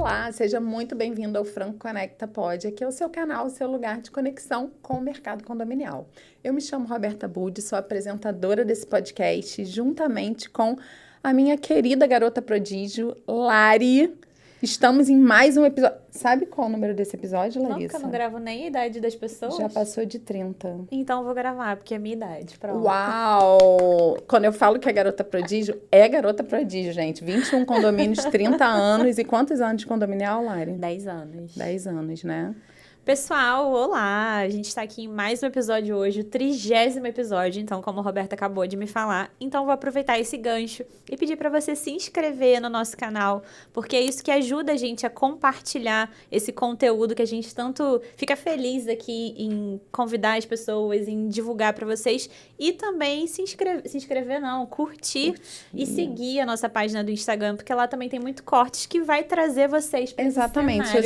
Olá, seja muito bem-vindo ao Franco Conecta Pod. Aqui é o seu canal, o seu lugar de conexão com o mercado condominial. Eu me chamo Roberta Budi, sou apresentadora desse podcast, juntamente com a minha querida garota prodígio, Lari. Estamos em mais um episódio. Sabe qual o número desse episódio, Larissa? Não, porque eu não gravo nem a idade das pessoas. Já passou de 30. Então eu vou gravar, porque é a minha idade. Pronto. Uau! Quando eu falo que é garota prodígio, é garota prodígio, gente. 21 condomínios, 30 anos. E quantos anos de condominial, Lari? 10 anos. 10 anos, né? Pessoal, olá! A gente está aqui em mais um episódio hoje, o 30º episódio, então, como a Roberta acabou de me falar. Então, vou aproveitar esse gancho e pedir para você se inscrever no nosso canal, porque é isso que ajuda a gente a compartilhar esse conteúdo que a gente tanto fica feliz aqui em convidar as pessoas, em divulgar para vocês e também curtir e seguir a nossa página do Instagram, porque lá também tem muito cortes que vai trazer vocês para Exatamente. Eu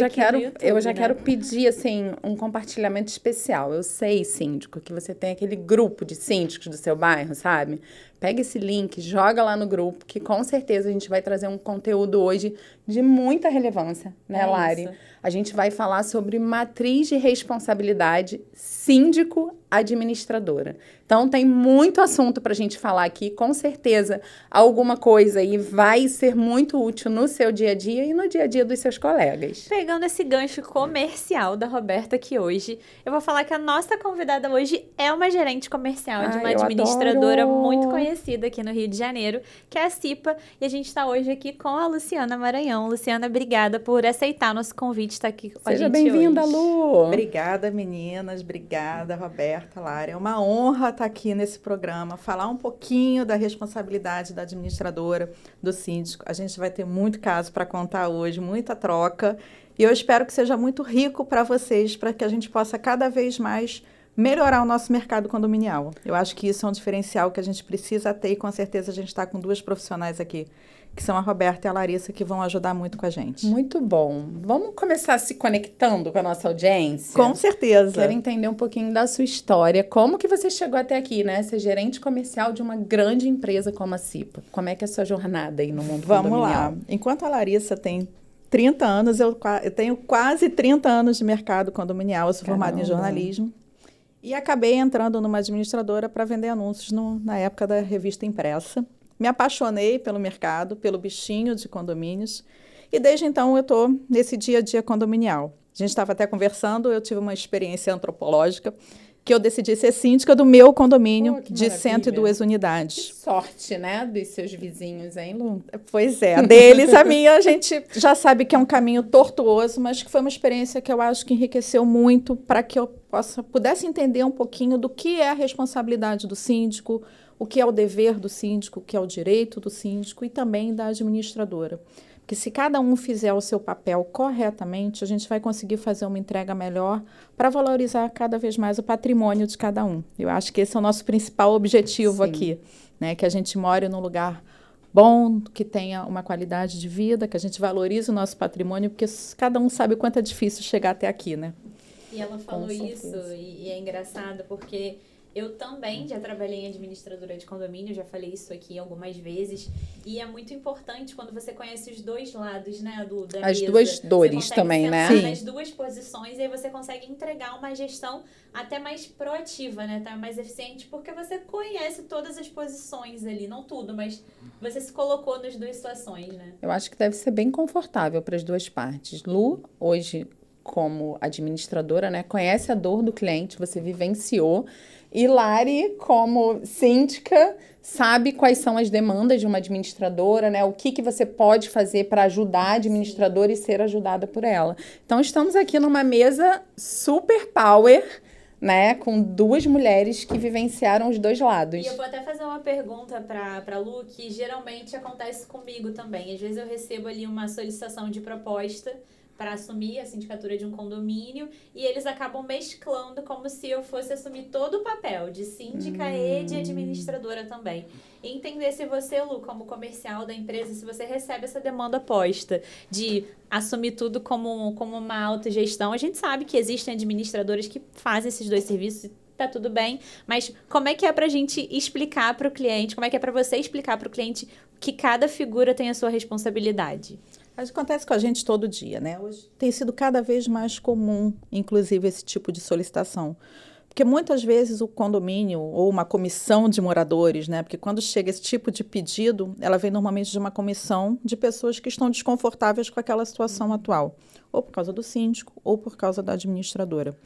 já quero pedir assim um compartilhamento especial. Eu sei, síndico, que você tem aquele grupo de síndicos do seu bairro, sabe? Pega esse link, joga lá no grupo, que com certeza a gente vai trazer um conteúdo hoje de muita relevância, né, Lari? Isso. A gente vai falar sobre matriz de responsabilidade síndico-administradora. Então, tem muito assunto para a gente falar aqui. Com certeza, alguma coisa aí vai ser muito útil no seu dia a dia e no dia a dia dos seus colegas. Pegando esse gancho comercial da Roberta aqui hoje, eu vou falar que a nossa convidada hoje é uma gerente comercial de uma administradora muito conhecida aqui no Rio de Janeiro, que é a Cipa, e a gente está hoje aqui com a Luciana Maranhão. Luciana, obrigada por aceitar nosso convite, estar aqui com a gente hoje. Seja bem-vinda, Lu! Obrigada, meninas. Obrigada, Roberta, Lara. É uma honra estar aqui nesse programa, falar um pouquinho da responsabilidade da administradora, do síndico. A gente vai ter muito caso para contar hoje, muita troca. E eu espero que seja muito rico para vocês, para que a gente possa cada vez mais melhorar o nosso mercado condominial. Eu acho que isso é um diferencial que a gente precisa ter e com certeza a gente está com duas profissionais aqui, que são a Roberta e a Larissa, que vão ajudar muito com a gente. Muito bom. Vamos começar se conectando com a nossa audiência? Com certeza. Quero entender um pouquinho da sua história. Como que você chegou até aqui, né? Ser gerente comercial de uma grande empresa como a Cipa. Como é que é a sua jornada aí no mundo condominial? Vamos lá. Enquanto a Larissa tem 30 anos, eu tenho quase 30 anos de mercado condominial. Eu sou formada em jornalismo. E acabei entrando numa administradora para vender anúncios na época da revista impressa. Me apaixonei pelo mercado, pelo bichinho de condomínios. E desde então eu estou nesse dia a dia condominial. A gente estava até conversando, eu tive uma experiência antropológica, que eu decidi ser síndica do meu condomínio de 102 unidades. Que sorte, né? Dos seus vizinhos, hein, Lu? Pois é, deles, a minha, a gente já sabe que é um caminho tortuoso, mas que foi uma experiência que eu acho que enriqueceu muito para que eu pudesse entender um pouquinho do que é a responsabilidade do síndico, o que é o dever do síndico, o que é o direito do síndico e também da administradora. Porque se cada um fizer o seu papel corretamente, a gente vai conseguir fazer uma entrega melhor para valorizar cada vez mais o patrimônio de cada um. Eu acho que esse é o nosso principal objetivo aqui, né? Que a gente more num lugar bom, que tenha uma qualidade de vida, que a gente valorize o nosso patrimônio, porque cada um sabe o quanto é difícil chegar até aqui, né? E ela falou isso, e é engraçado, porque eu também já trabalhei em administradora de condomínio, já falei isso aqui algumas vezes, e é muito importante quando você conhece os dois lados, né, da as mesa. Duas dores também, né? Sim. Nas duas posições, e aí você consegue entregar uma gestão até mais proativa, né, tá mais eficiente, porque você conhece todas as posições ali, não tudo, mas você se colocou nas duas situações, né? Eu acho que deve ser bem confortável para as duas partes. Lu, hoje, como administradora, né, conhece a dor do cliente, você vivenciou. E Lari, como síndica, sabe quais são as demandas de uma administradora, né? O que você pode fazer para ajudar a administradora e ser ajudada por ela. Então, estamos aqui numa mesa super power, né? Com duas mulheres que vivenciaram os dois lados. E eu vou até fazer uma pergunta para Lu, que geralmente acontece comigo também. Às vezes eu recebo ali uma solicitação de proposta para assumir a sindicatura de um condomínio e eles acabam mesclando como se eu fosse assumir todo o papel de síndica e de administradora também. E entender se você, Lu, como comercial da empresa, se você recebe essa demanda posta de assumir tudo como uma autogestão. A gente sabe que existem administradoras que fazem esses dois serviços, tá tudo bem, mas como é que é pra gente explicar para o cliente, como é que é para você explicar para o cliente que cada figura tem a sua responsabilidade? Acontece com a gente todo dia, né? Hoje tem sido cada vez mais comum, inclusive, esse tipo de solicitação. Porque muitas vezes o condomínio ou uma comissão de moradores, né? Porque quando chega esse tipo de pedido, ela vem normalmente de uma comissão de pessoas que estão desconfortáveis com aquela situação atual, ou por causa do síndico, ou por causa da administradora.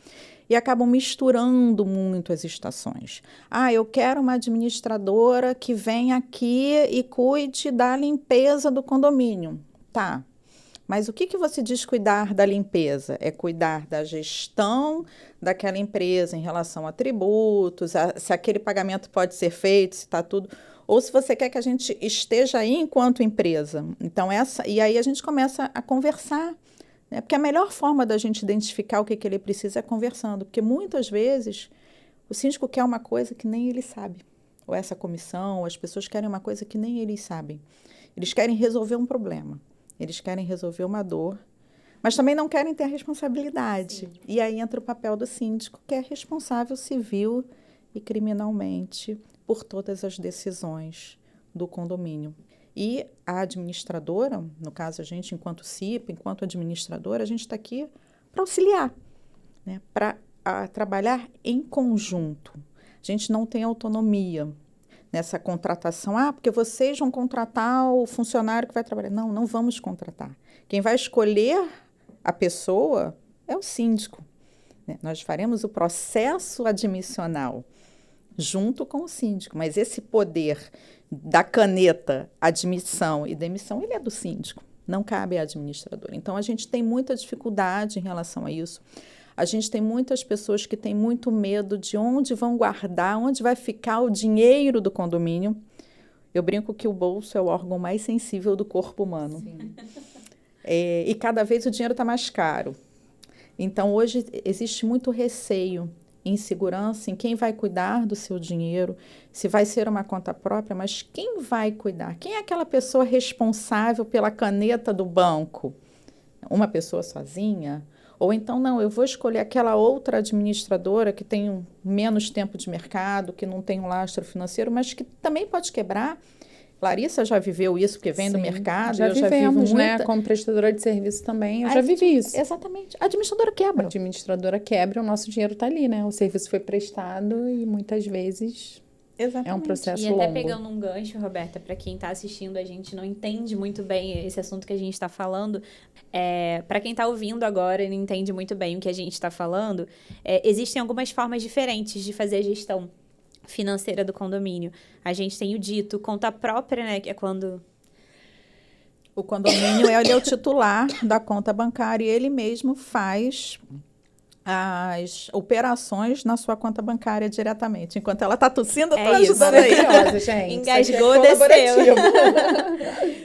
E acabam misturando muito as estações. Eu quero uma administradora que venha aqui e cuide da limpeza do condomínio. Tá. Mas o que você diz cuidar da limpeza? É cuidar da gestão daquela empresa em relação a tributos, se aquele pagamento pode ser feito, se está tudo... Ou se você quer que a gente esteja aí enquanto empresa. Então, e aí a gente começa a conversar, né? Porque a melhor forma da gente identificar o que ele precisa é conversando. Porque muitas vezes o síndico quer uma coisa que nem ele sabe. Ou essa comissão, ou as pessoas querem uma coisa que nem eles sabem. Eles querem resolver um problema. Eles querem resolver uma dor, mas também não querem ter a responsabilidade. Sim. E aí entra o papel do síndico, que é responsável civil e criminalmente por todas as decisões do condomínio. E a administradora, no caso a gente, enquanto CIPA, enquanto administradora, a gente está aqui para auxiliar, né? Para trabalhar em conjunto. A gente não tem autonomia nessa contratação. Porque vocês vão contratar o funcionário que vai trabalhar. Não, não vamos contratar. Quem vai escolher a pessoa é o síndico, né? Nós faremos o processo admissional junto com o síndico, mas esse poder da caneta, admissão e demissão, ele é do síndico, não cabe à administradora. Então, a gente tem muita dificuldade em relação a isso. A gente tem muitas pessoas que têm muito medo de onde vão guardar, onde vai ficar o dinheiro do condomínio. Eu brinco que o bolso é o órgão mais sensível do corpo humano. Sim. E cada vez o dinheiro está mais caro. Então, hoje existe muito receio, insegurança em quem vai cuidar do seu dinheiro, se vai ser uma conta própria, mas quem vai cuidar? Quem é aquela pessoa responsável pela caneta do banco? Uma pessoa sozinha? Ou então, não, eu vou escolher aquela outra administradora que tem menos tempo de mercado, que não tem um lastro financeiro, mas que também pode quebrar. Larissa já viveu isso, porque vem do mercado. Já vivemos, né? Como prestadora de serviço também, eu já vivi isso. Exatamente. A administradora quebra. A administradora quebra, o nosso dinheiro está ali, né? O serviço foi prestado e muitas vezes... Exatamente. É um processo longo. E até pegando um gancho, Roberta, para quem está assistindo, a gente não entende muito bem esse assunto que a gente está falando. Para quem está ouvindo agora e não entende muito bem o que a gente está falando, existem algumas formas diferentes de fazer a gestão financeira do condomínio. A gente tem o dito conta própria, né, que é quando... O condomínio ele é o titular da conta bancária e ele mesmo faz as operações na sua conta bancária diretamente. Enquanto ela está tossindo, eu estou ajudando aí. Gente. Engasgou, desceu.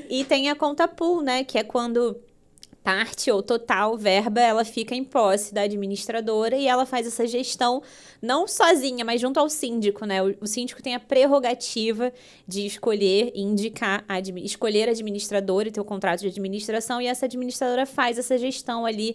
E tem a conta pool, né? Que é quando parte ou total verba, ela fica em posse da administradora e ela faz essa gestão não sozinha, mas junto ao síndico, né? O síndico tem a prerrogativa de escolher e indicar, escolher a administradora e ter o contrato de administração, e essa administradora faz essa gestão ali,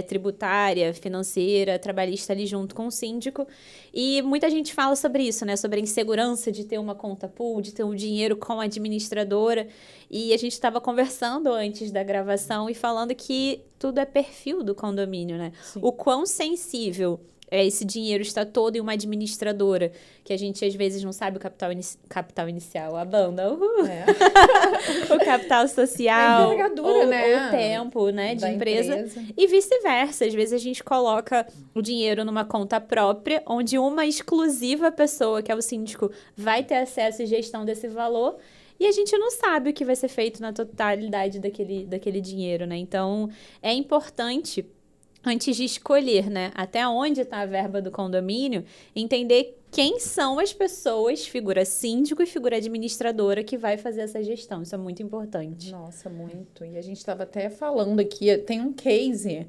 tributária, financeira, trabalhista ali junto com o síndico. E muita gente fala sobre isso, né? Sobre a insegurança de ter uma conta pool, de ter um dinheiro com a administradora. E a gente estava conversando antes da gravação e falando que tudo é perfil do condomínio, né? Sim. O quão sensível esse dinheiro está todo em uma administradora, que a gente às vezes não sabe o capital inicial, a banda, o capital social, o tempo, né, de empresa. E vice-versa. Às vezes a gente coloca o dinheiro numa conta própria, onde uma exclusiva pessoa, que é o síndico, vai ter acesso e gestão desse valor, e a gente não sabe o que vai ser feito na totalidade daquele dinheiro, né? Então, é importante, antes de escolher, né, até onde está a verba do condomínio, entender quem são as pessoas, figura síndico e figura administradora, que vai fazer essa gestão. Isso é muito importante. Nossa, muito. E a gente estava até falando aqui, tem um case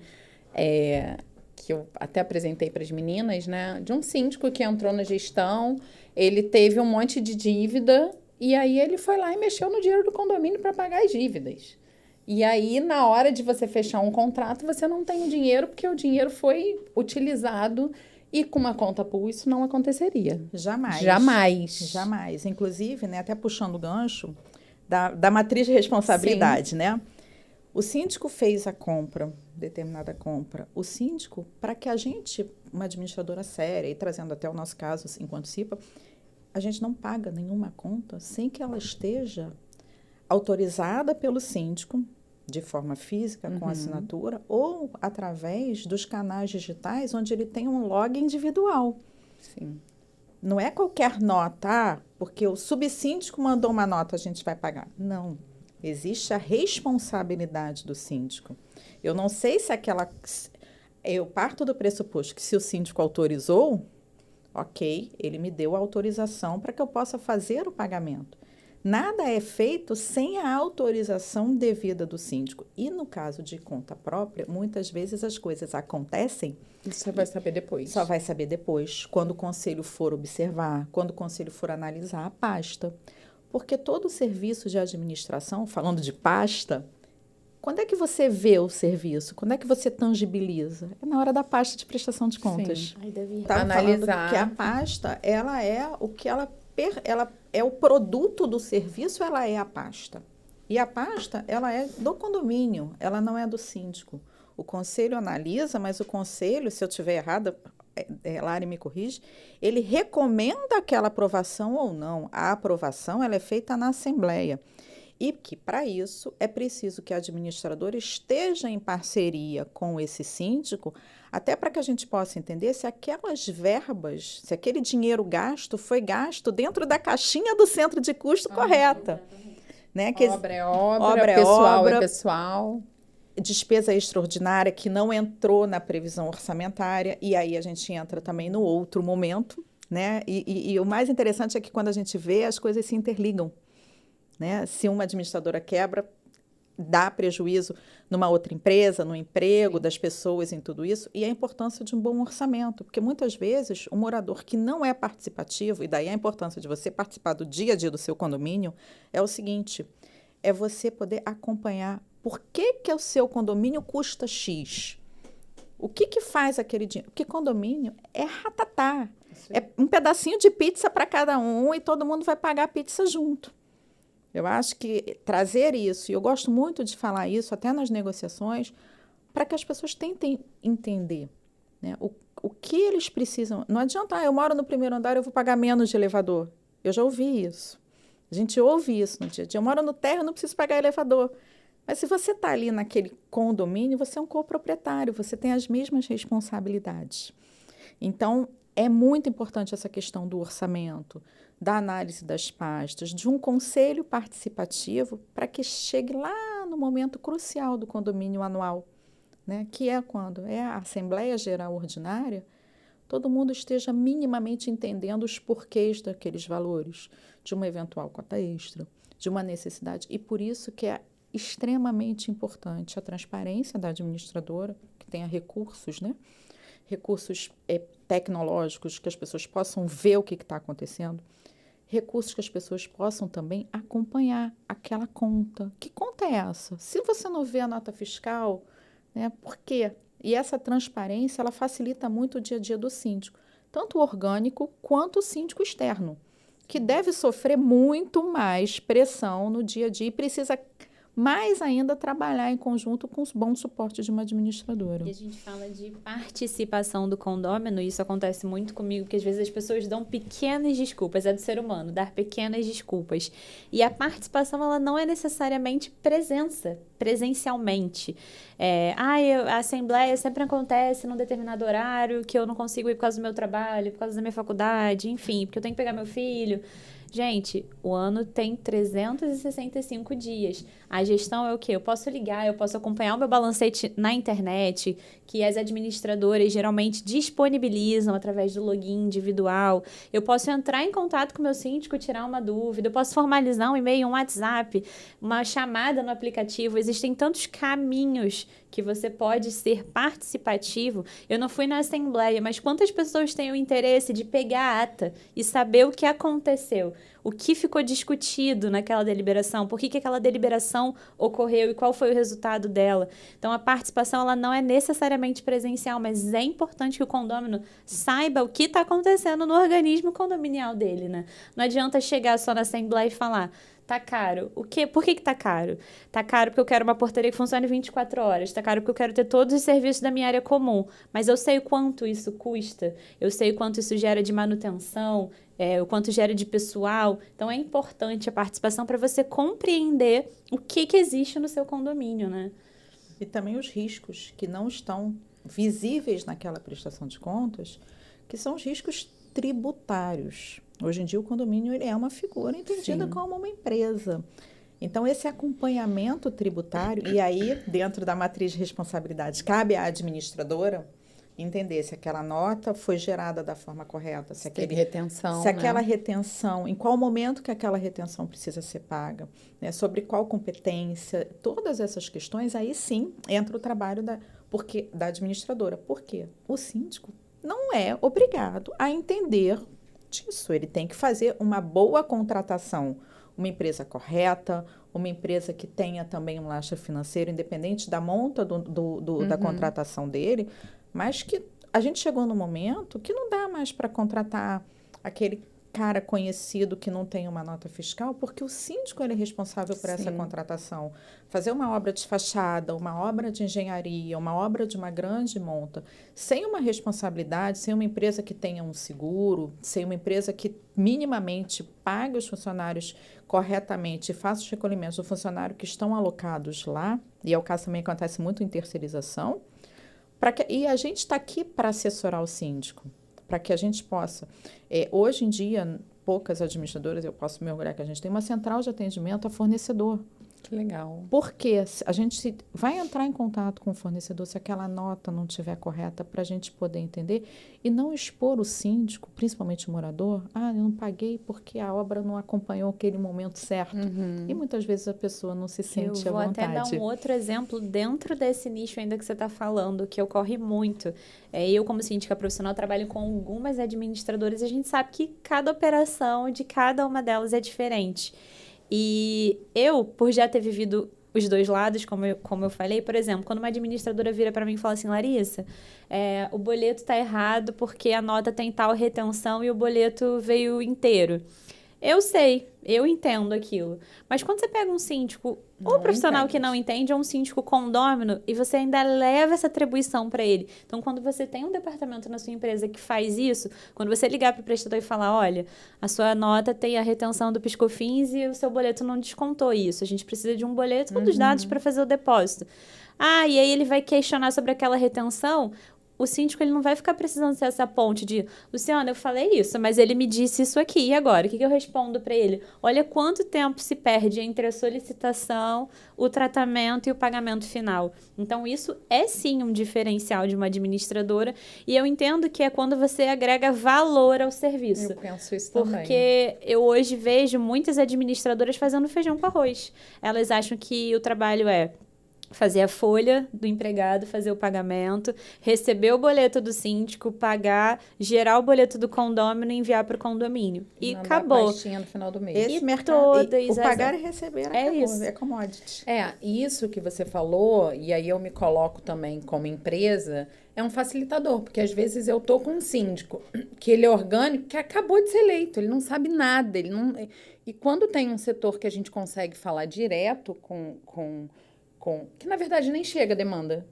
que eu até apresentei para as meninas, né, de um síndico que entrou na gestão, ele teve um monte de dívida, e aí ele foi lá e mexeu no dinheiro do condomínio para pagar as dívidas. E aí, na hora de você fechar um contrato, você não tem o dinheiro, porque o dinheiro foi utilizado, e com uma conta pool isso não aconteceria. Jamais. Jamais. Jamais. Inclusive, né, até puxando o gancho da matriz de responsabilidade, né? O síndico fez a compra, determinada compra. O síndico, para que a gente, uma administradora séria, e trazendo até o nosso caso, enquanto CIPA, a gente não paga nenhuma conta sem que ela esteja autorizada pelo síndico, de forma física, com assinatura, ou através dos canais digitais, onde ele tem um log individual. Sim. Não é qualquer nota, porque o subsíndico mandou uma nota, a gente vai pagar. Não. Existe a responsabilidade do síndico. Eu não sei se aquela... Eu parto do pressuposto que se o síndico autorizou, ok, ele me deu a autorização para que eu possa fazer o pagamento. Nada é feito sem a autorização devida do síndico. E no caso de conta própria, muitas vezes as coisas acontecem... Você vai saber depois. Só vai saber depois, quando o conselho for observar, quando o conselho for analisar a pasta. Porque todo o serviço de administração, falando de pasta, quando é que você vê o serviço? Quando é que você tangibiliza? É na hora da pasta de prestação de contas. Ai, Davi. Estava analisar que a pasta, ela é o que ela é o produto do serviço, ela é a pasta. E a pasta, ela é do condomínio, ela não é do síndico. O conselho analisa, mas o conselho, se eu estiver errada, Lari me corrige, ele recomenda aquela aprovação ou não. A aprovação ela é feita na Assembleia. E que, para isso, é preciso que a administradora esteja em parceria com esse síndico, até para que a gente possa entender se aquelas verbas, se aquele dinheiro gasto foi gasto dentro da caixinha do centro de custo correta. Né? Obra é obra, pessoal é pessoal. Despesa extraordinária que não entrou na previsão orçamentária, e aí a gente entra também no outro momento, né? E o mais interessante é que quando a gente vê, as coisas se interligam, né? Se uma administradora quebra, dá prejuízo numa outra empresa, no emprego das pessoas, em tudo isso, e a importância de um bom orçamento, porque muitas vezes o morador que não é participativo, e daí a importância de você participar do dia a dia do seu condomínio, é o seguinte, é você poder acompanhar por que o seu condomínio custa X? O que faz aquele dinheiro? Porque condomínio é ratatá. Sim. É um pedacinho de pizza para cada um e todo mundo vai pagar a pizza junto. Eu acho que trazer isso, e eu gosto muito de falar isso até nas negociações, para que as pessoas tentem entender, né? O que eles precisam. Não adianta, eu moro no primeiro andar, eu vou pagar menos de elevador. Eu já ouvi isso. A gente ouve isso no dia a dia. Eu moro no térreo, eu não preciso pagar elevador. Mas se você está ali naquele condomínio, você é um coproprietário, você tem as mesmas responsabilidades. Então, é muito importante essa questão do orçamento, da análise das pastas, de um conselho participativo para que chegue lá no momento crucial do condomínio anual, né? Que é quando é a Assembleia Geral Ordinária, todo mundo esteja minimamente entendendo os porquês daqueles valores, de uma eventual cota extra, de uma necessidade, e por isso que é extremamente importante a transparência da administradora, que tenha recursos, né? Recursos tecnológicos, que as pessoas possam ver o que está acontecendo, recursos que as pessoas possam também acompanhar aquela conta. Que conta é essa? Se você não vê a nota fiscal, né, por quê? E essa transparência, ela facilita muito o dia a dia do síndico, tanto o orgânico quanto o síndico externo, que deve sofrer muito mais pressão no dia a dia e precisa mais ainda trabalhar em conjunto com os bons suportes de uma administradora. E a gente fala de participação do condômino, isso acontece muito comigo, porque às vezes as pessoas dão pequenas desculpas, é do ser humano, dar pequenas desculpas. E a participação, ela não é necessariamente presencialmente. A assembleia sempre acontece num determinado horário, que eu não consigo ir por causa do meu trabalho, por causa da minha faculdade, enfim, porque eu tenho que pegar meu filho. Gente, o ano tem 365 dias. A gestão é o quê? Eu posso ligar, eu posso acompanhar o meu balancete na internet, que as administradoras geralmente disponibilizam através do login individual. Eu posso entrar em contato com o meu síndico, tirar uma dúvida. Eu posso formalizar um e-mail, um WhatsApp, uma chamada no aplicativo. Existem tantos caminhos que você pode ser participativo. Eu não fui na assembleia, mas quantas pessoas têm o interesse de pegar a ata e saber o que aconteceu? O que ficou discutido naquela deliberação? Por que aquela deliberação ocorreu e qual foi o resultado dela? Então, a participação ela não é necessariamente presencial, mas é importante que o condômino saiba o que está acontecendo no organismo condominial dele, né? Não adianta chegar só na assembleia e falar: Tá caro. Por que tá caro? Tá caro porque eu quero uma portaria que funcione 24 horas. Tá caro porque eu quero ter todos os serviços da minha área comum. Mas eu sei o quanto isso custa. Eu sei o quanto isso gera de manutenção, o quanto gera de pessoal. Então, é importante a participação para você compreender o que existe no seu condomínio, né? E também os riscos que não estão visíveis naquela prestação de contas, que são os riscos tributários. Hoje em dia, o condomínio ele é uma figura entendida como uma empresa. Então, esse acompanhamento tributário, e aí, dentro da matriz de responsabilidade, cabe à administradora entender se aquela nota foi gerada da forma correta, se aquela retenção, em qual momento que aquela retenção precisa ser paga, né, sobre qual competência, todas essas questões, aí sim entra o trabalho da administradora. Por quê? O síndico não é obrigado a entender disso. Ele tem que fazer uma boa contratação, uma empresa correta, uma empresa que tenha também um lastro financeiro, independente da monta da contratação dele, mas que a gente chegou num momento que não dá mais para contratar aquele cara conhecido que não tem uma nota fiscal, porque o síndico ele é responsável por essa contratação. Fazer uma obra de fachada, uma obra de engenharia, uma obra de uma grande monta, sem uma responsabilidade, sem uma empresa que tenha um seguro, sem uma empresa que minimamente pague os funcionários corretamente e faça os recolhimentos do funcionário que estão alocados lá, e é o caso também que acontece muito em terceirização, e a gente está aqui para assessorar o síndico, para que a gente possa... hoje em dia, poucas administradoras, eu posso me orgulhar que a gente tem uma central de atendimento a fornecedor. Que legal. Porque a gente vai entrar em contato com o fornecedor se aquela nota não estiver correta para a gente poder entender e não expor o síndico, principalmente o morador, eu não paguei porque a obra não acompanhou aquele momento certo. E muitas vezes a pessoa não se sente à vontade. Eu vou até dar um outro exemplo dentro desse nicho ainda que você está falando, que ocorre muito. Eu, como síndica profissional, trabalho com algumas administradoras e a gente sabe que cada operação de cada uma delas é diferente. E eu, por já ter vivido os dois lados, como eu falei, por exemplo, quando uma administradora vira para mim e fala assim, Larissa, o boleto está errado porque a nota tem tal retenção e o boleto veio inteiro. Eu sei, eu entendo aquilo. Mas quando você pega um síndico, ou profissional que não entende, ou um síndico condômino, e você ainda leva essa atribuição para ele. Então, quando você tem um departamento na sua empresa que faz isso, quando você ligar para o prestador e falar, olha, a sua nota tem a retenção do PiscoFins e o seu boleto não descontou isso. A gente precisa de um boleto com os dados para fazer o depósito. E aí ele vai questionar sobre aquela retenção. O síndico ele não vai ficar precisando ser essa ponte de, Luciana, eu falei isso, mas ele me disse isso aqui, e agora? O que eu respondo para ele? Olha quanto tempo se perde entre a solicitação, o tratamento e o pagamento final. Então, isso é sim um diferencial de uma administradora, e eu entendo que é quando você agrega valor ao serviço. Eu penso isso também. Porque eu hoje vejo muitas administradoras fazendo feijão com arroz. Elas acham que o trabalho é fazer a folha do empregado, fazer o pagamento, receber o boleto do síndico, pagar, gerar o boleto do condômino e enviar para o condomínio. E acabou. A pastinha no final do mês. Esse mercado, o pagar e receber acabou, isso. É commodity. Isso que você falou, e aí eu me coloco também como empresa, é um facilitador, porque às vezes eu tô com um síndico que ele é orgânico, que acabou de ser eleito, ele não sabe nada, ele não... E quando tem um setor que a gente consegue falar direto que na verdade nem chega a demanda.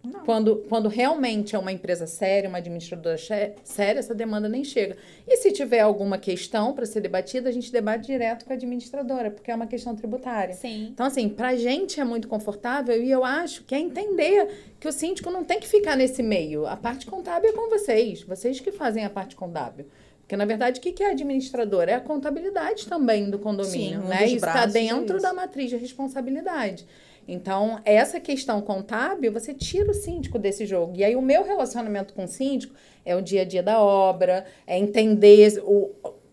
Não. Quando realmente é uma empresa séria, uma administradora séria, essa demanda nem chega. E se tiver alguma questão para ser debatida, a gente debate direto com a administradora, porque é uma questão tributária. Sim. Então, assim, pra gente é muito confortável e eu acho que é entender que o síndico não tem que ficar nesse meio. A parte contábil é com vocês que fazem a parte contábil. Porque, na verdade, o que é a administradora? É a contabilidade também do condomínio. Sim, né? Isso está dentro da matriz de responsabilidade. Então, essa questão contábil, você tira o síndico desse jogo. E aí, o meu relacionamento com o síndico é o dia a dia da obra, é entender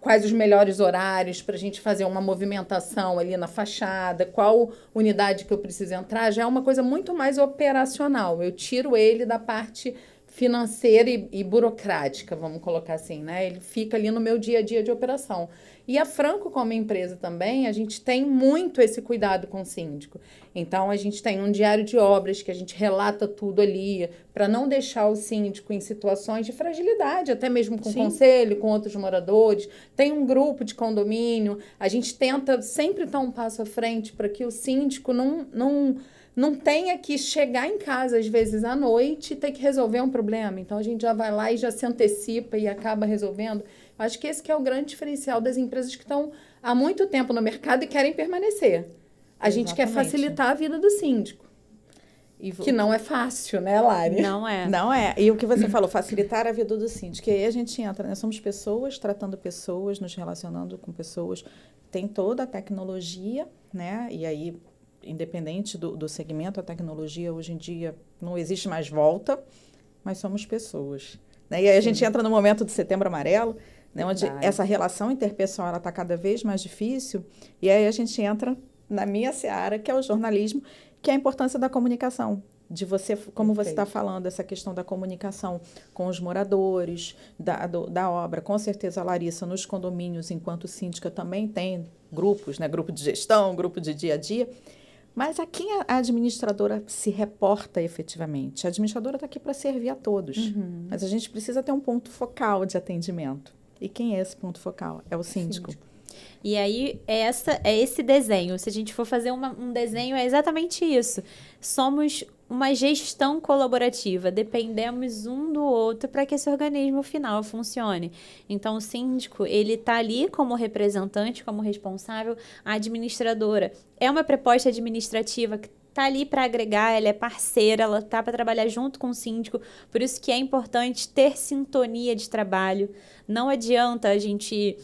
quais os melhores horários para a gente fazer uma movimentação ali na fachada, qual unidade que eu preciso entrar, já é uma coisa muito mais operacional. Eu tiro ele da parte financeira e burocrática, vamos colocar assim, né? Ele fica ali no meu dia a dia de operação. E a Franco, como empresa também, a gente tem muito esse cuidado com o síndico. Então, a gente tem um diário de obras que a gente relata tudo ali, para não deixar o síndico em situações de fragilidade, até mesmo com o conselho, com outros moradores. Tem um grupo de condomínio. A gente tenta sempre estar um passo à frente para que o síndico não tenha que chegar em casa, às vezes, à noite e ter que resolver um problema. Então, a gente já vai lá e já se antecipa e acaba resolvendo. Acho que esse que é o grande diferencial das empresas que estão há muito tempo no mercado e querem permanecer. A gente quer facilitar a vida do síndico. Que não é fácil, né, Lari? Não é. Não é. E o que você falou, facilitar a vida do síndico. E aí a gente entra, né? Somos pessoas, tratando pessoas, nos relacionando com pessoas. Tem toda a tecnologia, né? E aí, independente do segmento, a tecnologia hoje em dia não existe mais volta, mas somos pessoas. Né? E aí a gente entra no momento do Setembro Amarelo, né, onde essa relação interpessoal está cada vez mais difícil, e aí a gente entra na minha seara, que é o jornalismo, que é a importância da comunicação, de você, como você está falando, essa questão da comunicação com os moradores, da obra. Com certeza a Larissa, nos condomínios, enquanto síndica, também tem grupos, né, grupo de gestão, grupo de dia a dia, mas a quem a administradora se reporta efetivamente? A administradora está aqui para servir a todos, mas a gente precisa ter um ponto focal de atendimento. E quem é esse ponto focal? É o síndico. E aí, é esse desenho. Se a gente for fazer um desenho, é exatamente isso. Somos uma gestão colaborativa, dependemos um do outro para que esse organismo final funcione. Então, o síndico, ele está ali como representante, como responsável, a administradora. É uma proposta administrativa que está ali para agregar, ela é parceira, ela está para trabalhar junto com o síndico, por isso que é importante ter sintonia de trabalho. Não adianta a gente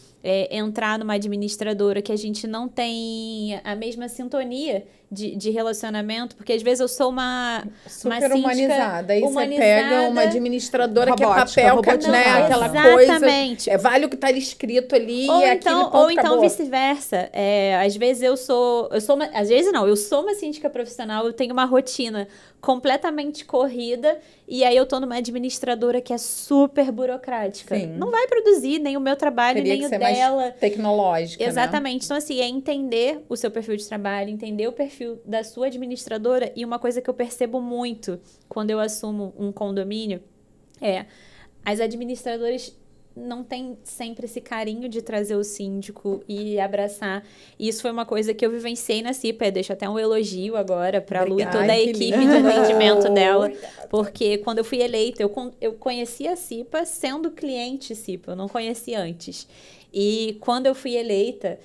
entrar numa administradora que a gente não tem a mesma sintonia de relacionamento, porque às vezes eu sou uma super uma humanizada. Aí você pega uma administradora robótica, que é papel, né? Aquela exatamente. Coisa. Vale o que está escrito ali ou e então, aquele ponto ou então acabou. Vice-versa. Às vezes eu sou eu sou uma síndica profissional, eu tenho uma rotina completamente corrida, e aí eu tô numa administradora que é super burocrática. Sim. Não vai produzir nem o meu trabalho, Teria nem o ser dela. Mais tecnológica, exatamente. Né? Então, assim, é entender o seu perfil de trabalho, entender o perfil da sua administradora, e uma coisa que eu percebo muito quando eu assumo um condomínio as administradoras não tem sempre esse carinho de trazer o síndico e abraçar. E isso foi uma coisa que eu vivenciei na CIPA. Deixo até um elogio agora para a Lu e toda a equipe de atendimento dela. Porque quando eu fui eleita, eu conhecia a CIPA sendo cliente CIPA. Eu não conhecia antes. E quando eu fui eleita,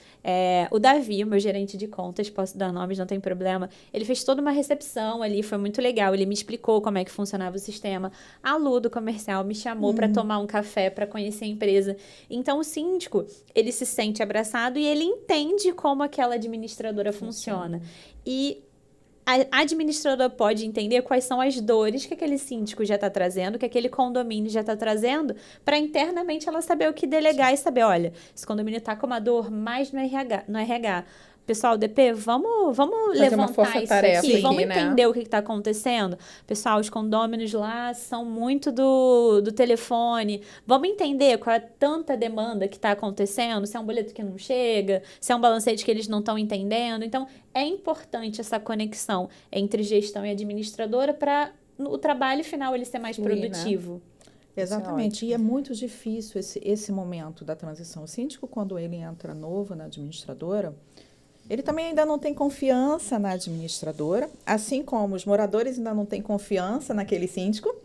o Davi, o meu gerente de contas, posso dar nomes, não tem problema, ele fez toda uma recepção ali, foi muito legal. Ele me explicou como é que funcionava o sistema. A Lu, do comercial, me chamou para tomar um café, para conhecer a empresa. Então, o síndico, ele se sente abraçado e ele entende como aquela administradora funciona. E a administradora pode entender quais são as dores que aquele síndico já está trazendo, que aquele condomínio já está trazendo, para internamente ela saber o que delegar e saber, olha, esse condomínio está com uma dor mais no RH. Pessoal, DP, vamos levantar isso aqui, vamos entender o que está acontecendo. Pessoal, os condôminos lá são muito do telefone. Vamos entender qual é tanta demanda que está acontecendo, se é um boleto que não chega, se é um balancete que eles não estão entendendo. Então, é importante essa conexão entre gestão e administradora para o trabalho final ele ser mais produtivo. Né? Exatamente, e é muito difícil esse momento da transição. O síndico, quando ele entra novo na administradora, ele também ainda não tem confiança na administradora, assim como os moradores ainda não têm confiança naquele síndico,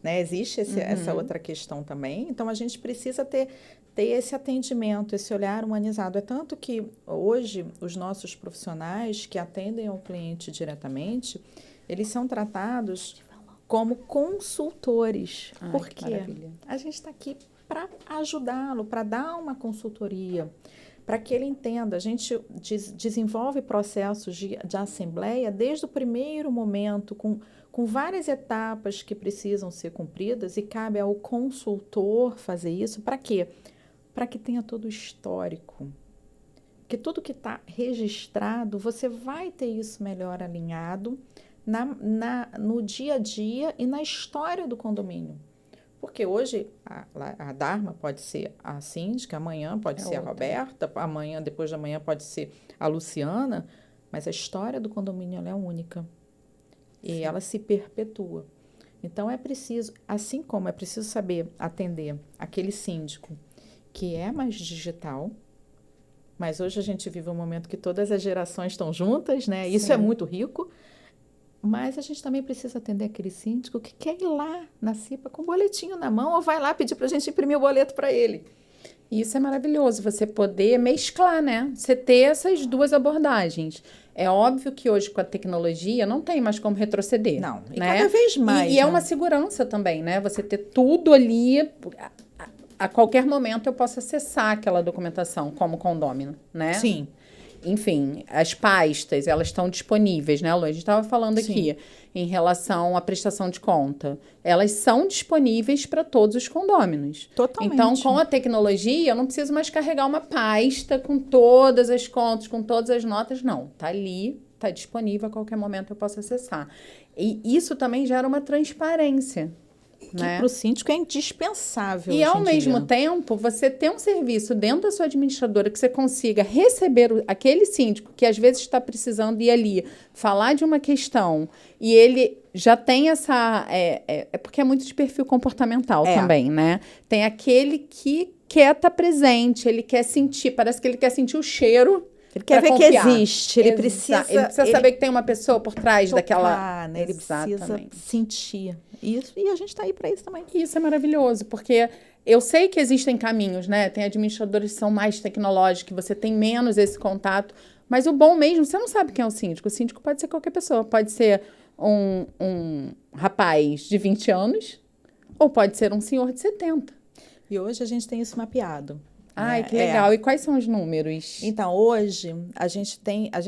né? Existe essa outra questão também. Então, a gente precisa ter esse atendimento, esse olhar humanizado. É tanto que hoje os nossos profissionais que atendem ao cliente diretamente, eles são tratados como consultores. Porque a gente está aqui para ajudá-lo, para dar uma consultoria, para que ele entenda. A gente desenvolve processos de assembleia desde o primeiro momento, com várias etapas que precisam ser cumpridas, e cabe ao consultor fazer isso. Para quê? Para que tenha todo o histórico. Porque tudo que está registrado, você vai ter isso melhor alinhado, no dia a dia e na história do condomínio. Porque hoje a Dharma pode ser a síndica, amanhã pode ser a Roberta, amanhã, depois de amanhã pode ser a Luciana, mas a história do condomínio ela é única. E ela se perpetua. Então, é preciso, assim como é preciso saber atender aquele síndico que é mais digital, mas hoje a gente vive um momento que todas as gerações estão juntas, né? Isso é muito rico. Mas a gente também precisa atender aquele síndico que quer ir lá na CIPA com o boletinho na mão ou vai lá pedir para a gente imprimir o boleto para ele. Isso é maravilhoso, você poder mesclar, né? Você ter essas duas abordagens. É óbvio que hoje com a tecnologia não tem mais como retroceder. Não, e né? cada vez mais. E é uma segurança também, né? Você ter tudo ali, a qualquer momento eu posso acessar aquela documentação como condômino, né? Sim. Enfim, as pastas, elas estão disponíveis, né, Lu? A gente estava falando aqui em relação à prestação de conta. Elas são disponíveis para todos os condôminos. Totalmente. Então, com a tecnologia, eu não preciso mais carregar uma pasta com todas as contas, com todas as notas. Não, tá ali, tá disponível, a qualquer momento eu posso acessar. E isso também gera uma transparência. Que para o síndico é indispensável. E, ao mesmo tempo, você ter um serviço dentro da sua administradora que você consiga receber aquele síndico que, às vezes, está precisando ir ali falar de uma questão e ele já tem essa... É porque é muito de perfil comportamental também, né? Tem aquele que quer estar presente, ele quer sentir, parece que ele quer sentir o cheiro. Ele quer ver confiar. Que existe, ele precisa saber que tem uma pessoa por trás daquela... Né? Ele precisa sentir isso, e a gente está aí para isso também. Isso é maravilhoso, porque eu sei que existem caminhos, né? Tem administradores que são mais tecnológicos, que você tem menos esse contato, mas o bom mesmo, você não sabe quem é o síndico. O síndico pode ser qualquer pessoa, pode ser um rapaz de 20 anos, ou pode ser um senhor de 70. E hoje a gente tem isso mapeado. Ai, que legal. E quais são os números? Então, hoje, a gente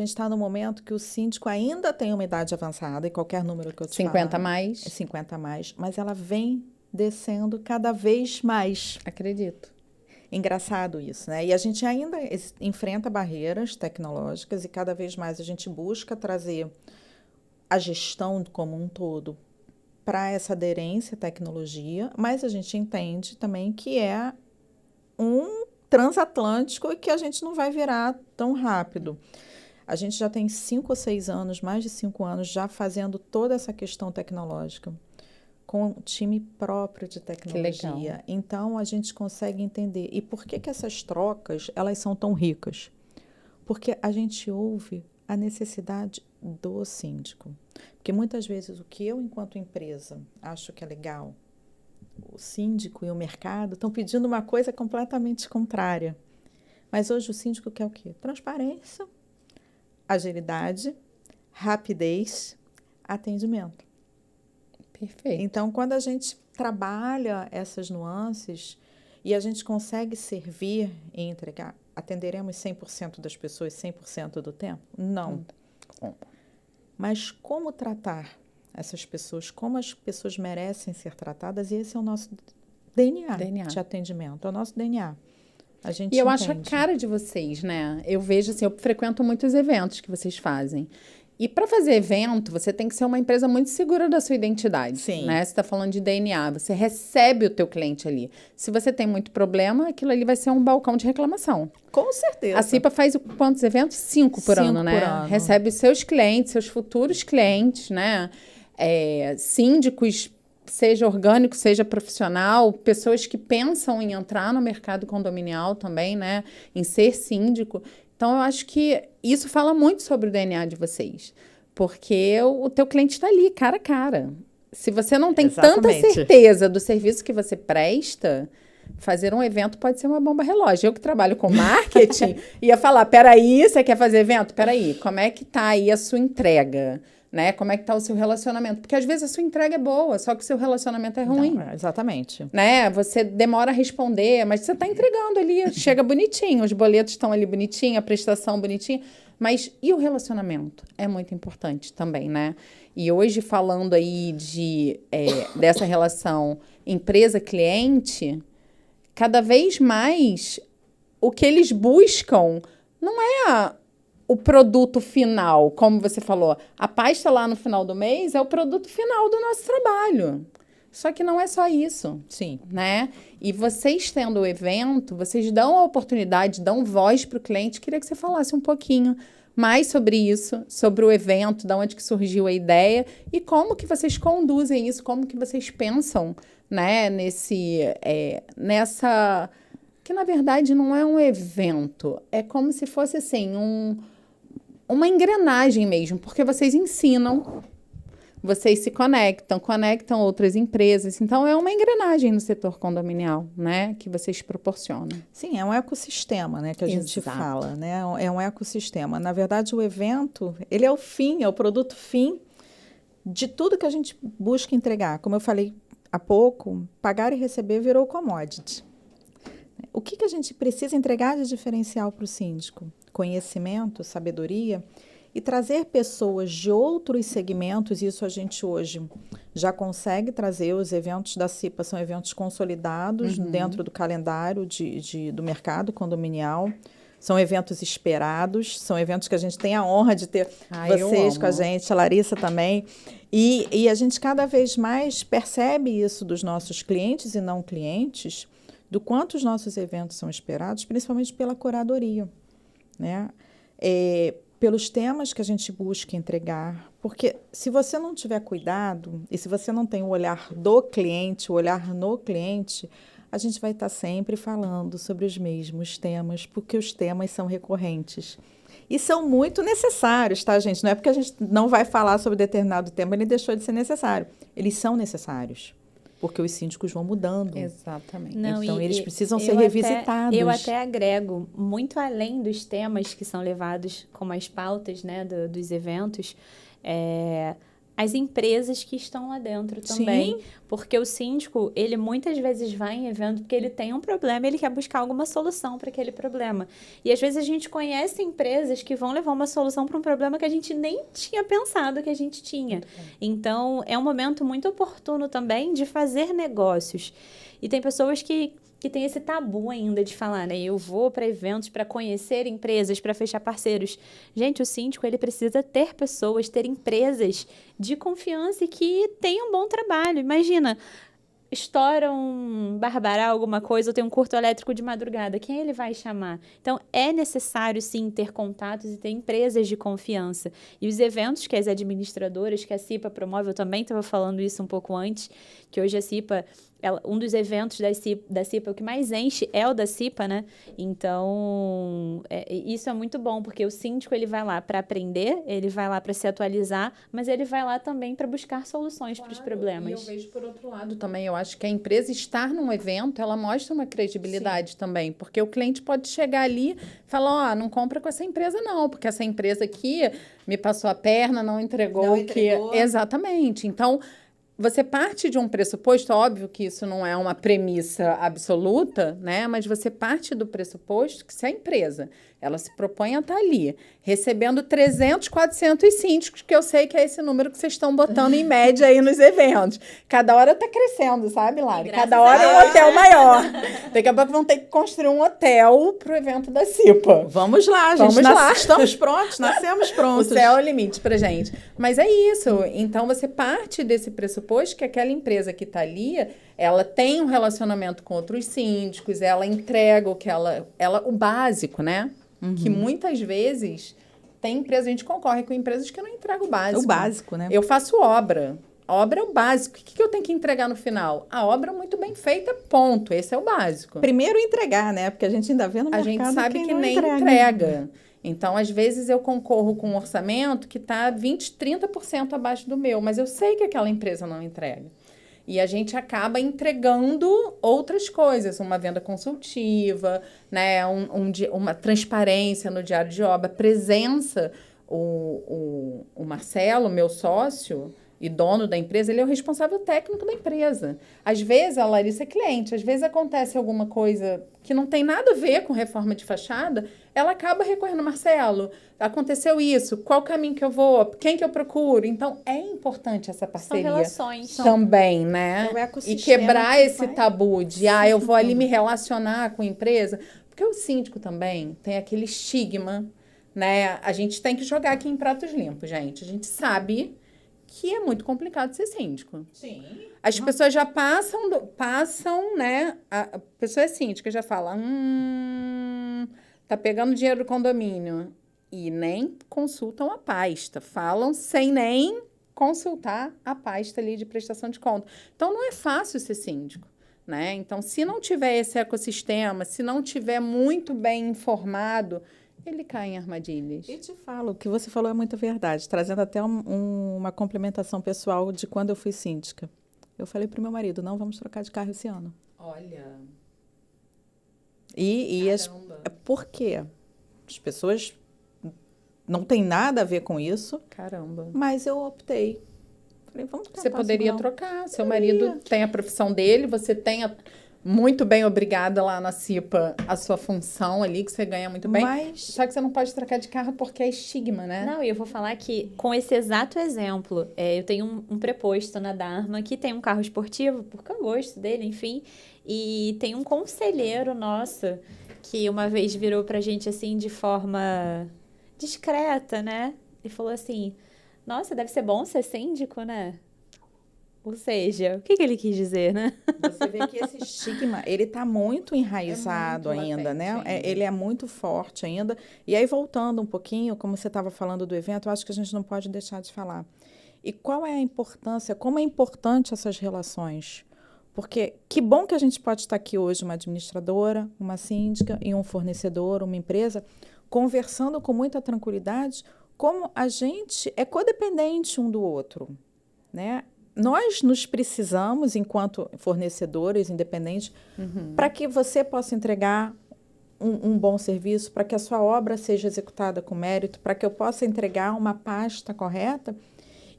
está no momento que o síndico ainda tem uma idade avançada, e qualquer número que eu te 50 mais? É 50 mais, mas ela vem descendo cada vez mais. Acredito. Engraçado isso, né? E a gente ainda enfrenta barreiras tecnológicas e cada vez mais a gente busca trazer a gestão como um todo para essa aderência à tecnologia, mas a gente entende também que é um transatlântico e que a gente não vai virar tão rápido. A gente já tem 5 ou 6 anos, mais de 5 anos, já fazendo toda essa questão tecnológica com um time próprio de tecnologia. Então, a gente consegue entender. E por que essas trocas, elas são tão ricas? Porque a gente ouve a necessidade do síndico. Porque muitas vezes o que eu, enquanto empresa, acho que é legal, o síndico e o mercado estão pedindo uma coisa completamente contrária. Mas hoje o síndico quer o quê? Transparência, agilidade, rapidez, atendimento. Perfeito. Então, quando a gente trabalha essas nuances e a gente consegue servir e entregar, atenderemos 100% das pessoas 100% do tempo? Não. Mas como tratar essas pessoas, como as pessoas merecem ser tratadas, e esse é o nosso DNA. De atendimento, é o nosso DNA. A gente eu acho a cara de vocês, né? Eu vejo assim, eu frequento muitos eventos que vocês fazem. E para fazer evento, você tem que ser uma empresa muito segura da sua identidade. Sim. Né? Você está falando de DNA, você recebe o teu cliente ali. Se você tem muito problema, aquilo ali vai ser um balcão de reclamação. Com certeza. A CIPA faz quantos eventos? 5 por ano, né? Recebe os seus clientes, seus futuros clientes, né? Síndicos, seja orgânico, seja profissional, pessoas que pensam em entrar no mercado condominial também, né? Em ser síndico. Então, eu acho que isso fala muito sobre o DNA de vocês. Porque o teu cliente está ali, cara a cara. Se você não tem tanta certeza do serviço que você presta, fazer um evento pode ser uma bomba relógio. Eu que trabalho com marketing, ia falar, peraí, você quer fazer evento? Peraí, como é que tá aí a sua entrega? Né? Como é que tá o seu relacionamento? Porque às vezes a sua entrega é boa, só que o seu relacionamento é ruim. Não, exatamente. Né? Você demora a responder, mas você está entregando ali, chega bonitinho, os boletos estão ali bonitinho, a prestação bonitinha. Mas e o relacionamento? É muito importante também, né? E hoje, falando aí dessa relação empresa-cliente, cada vez mais o que eles buscam não é o produto final, como você falou. A pasta lá no final do mês é o produto final do nosso trabalho. Só que não é só isso. Sim. Né? E vocês tendo o evento, vocês dão a oportunidade, dão voz para o cliente. Queria que você falasse um pouquinho mais sobre isso, sobre o evento, de onde que surgiu a ideia e como que vocês conduzem isso, como que vocês pensam, né, nessa... Que, na verdade, não é um evento. É como se fosse, assim, uma engrenagem mesmo, porque vocês ensinam, vocês se conectam outras empresas. Então, é uma engrenagem no setor condominial, né? Que vocês proporcionam. Sim, é um ecossistema, né? Que a gente fala, né? É um ecossistema. Na verdade, o evento, ele é o fim, é o produto fim de tudo que a gente busca entregar. Como eu falei há pouco, pagar e receber virou commodity. O que a gente precisa entregar de diferencial para o síndico? Conhecimento, sabedoria e trazer pessoas de outros segmentos. Isso a gente hoje já consegue trazer. Os eventos da CIPA são eventos consolidados dentro do calendário do mercado condominial. São eventos esperados, são eventos que a gente tem a honra de ter vocês com a gente, a Larissa também. E a gente cada vez mais percebe isso dos nossos clientes e não clientes, do quanto os nossos eventos são esperados, principalmente pela curadoria, né? Pelos temas que a gente busca entregar, porque se você não tiver cuidado e se você não tem o olhar do cliente, o olhar no cliente, a gente vai estar sempre falando sobre os mesmos temas, porque os temas são recorrentes. E são muito necessários, tá, gente? Não é porque a gente não vai falar sobre determinado tema, ele deixou de ser necessário. Eles são necessários. Porque os síndicos vão mudando. Exatamente. Não, então, eles precisam ser revisitados. Eu até agrego, muito além dos temas que são levados como as pautas, né, dos eventos, as empresas que estão lá dentro também. Sim. Porque o síndico, ele muitas vezes vai em evento porque ele tem um problema e ele quer buscar alguma solução para aquele problema. E às vezes a gente conhece empresas que vão levar uma solução para um problema que a gente nem tinha pensado que a gente tinha. Então, é um momento muito oportuno também de fazer negócios. E tem pessoas que tem esse tabu ainda de falar, né? Eu vou para eventos para conhecer empresas, para fechar parceiros. Gente, o síndico, ele precisa ter pessoas, ter empresas de confiança e que tenham um bom trabalho. Imagina, estoura um barbaral, alguma coisa, ou tem um curto elétrico de madrugada. Quem ele vai chamar? Então, é necessário, sim, ter contatos e ter empresas de confiança. E os eventos que as administradoras, que a CIPA promove, eu também estava falando isso um pouco antes, que hoje a CIPA... um dos eventos da CIPA, o que mais enche é o da CIPA, né? Então, isso é muito bom, porque o síndico, ele vai lá para aprender, ele vai lá para se atualizar, mas ele vai lá também para buscar soluções para os problemas. E eu vejo por outro lado também, eu acho que a empresa estar num evento, ela mostra uma credibilidade também, porque o cliente pode chegar ali e falar, não compra com essa empresa não, porque essa empresa aqui me passou a perna, não entregou o que... Exatamente. Então, você parte de um pressuposto, óbvio que isso não é uma premissa absoluta, né? Mas você parte do pressuposto que se a empresa, ela se propõe a estar ali, recebendo 300, 400 síndicos, que eu sei que é esse número que vocês estão botando em média aí nos eventos. Cada hora está crescendo, sabe, Lari? Cada hora é um hotel maior. Daqui a pouco vão ter que construir um hotel para o evento da CIPA. Vamos lá, gente. Estamos prontos, nascemos prontos. O céu é o limite pra gente. Mas é isso. Então, você parte desse pressuposto que aquela empresa que está ali, ela tem um relacionamento com outros síndicos, ela entrega o que o básico, né? Que muitas vezes tem empresa, a gente concorre com empresas que não entregam o básico. O básico, né? Eu faço obra. A obra é o básico. O que eu tenho que entregar no final? A obra muito bem feita, ponto. Esse é o básico. Primeiro entregar, né? Porque a gente ainda vê no mercado a gente sabe que nem entrega. Então, às vezes, eu concorro com um orçamento que está 20%, 30% abaixo do meu, mas eu sei que aquela empresa não entrega. E a gente acaba entregando outras coisas, uma venda consultiva, né? Uma transparência no diário de obra, presença. O Marcelo, meu sócio e dono da empresa, ele é o responsável técnico da empresa. Às vezes, a Larissa é cliente, às vezes acontece alguma coisa que não tem nada a ver com reforma de fachada, ela acaba recorrendo, Marcelo, aconteceu isso, qual caminho que eu vou, quem que eu procuro? Então, é importante essa parceria. São relações. Também, né? E quebrar esse tabu de, eu vou ali me relacionar com a empresa. Porque o síndico também tem aquele estigma, né? A gente tem que jogar aqui em pratos limpos, gente. A gente sabe que é muito complicado ser síndico. Sim. As pessoas já passam, né? A pessoa é síndica, já fala, tá pegando dinheiro do condomínio. E nem consultam a pasta. Falam sem nem consultar a pasta ali de prestação de conta. Então, não é fácil ser síndico, né? Então, se não tiver esse ecossistema, se não tiver muito bem informado, ele cai em armadilhas. E te falo, o que você falou é muito verdade, trazendo até uma complementação pessoal de quando eu fui síndica. Eu falei pro meu marido, não vamos trocar de carro esse ano. Olha, Caramba. Por quê? As pessoas não tem nada a ver com isso, caramba. mas eu optei. Falei, vamos tentar. Você poderia não. trocar. Seu marido tem a profissão dele, você tem muito bem obrigada lá na CIPA a sua função ali, que você ganha muito bem. Mas... Só que você não pode trocar de carro porque é estigma, né? Não, e eu vou falar que, com esse exato exemplo, eu tenho um preposto na Dharma que tem um carro esportivo, porque eu gosto dele, enfim, e tem um conselheiro nosso que uma vez virou pra gente, assim, de forma discreta, né? E falou assim, nossa, deve ser bom ser síndico, né? Ou seja, o que ele quis dizer, né? Você vê que esse estigma, ele está muito enraizado muito ainda, latente né? ainda. Ele é muito forte ainda. E aí, voltando um pouquinho, como você estava falando do evento, eu acho que a gente não pode deixar de falar. E qual é a importância, como é importante essas relações? Porque que bom que a gente pode estar aqui hoje, uma administradora, uma síndica e um fornecedor, uma empresa, conversando com muita tranquilidade, como a gente é codependente um do outro, né? Nós nos precisamos, enquanto fornecedores independentes, para que você possa entregar um bom serviço, para que a sua obra seja executada com mérito, para que eu possa entregar uma pasta correta.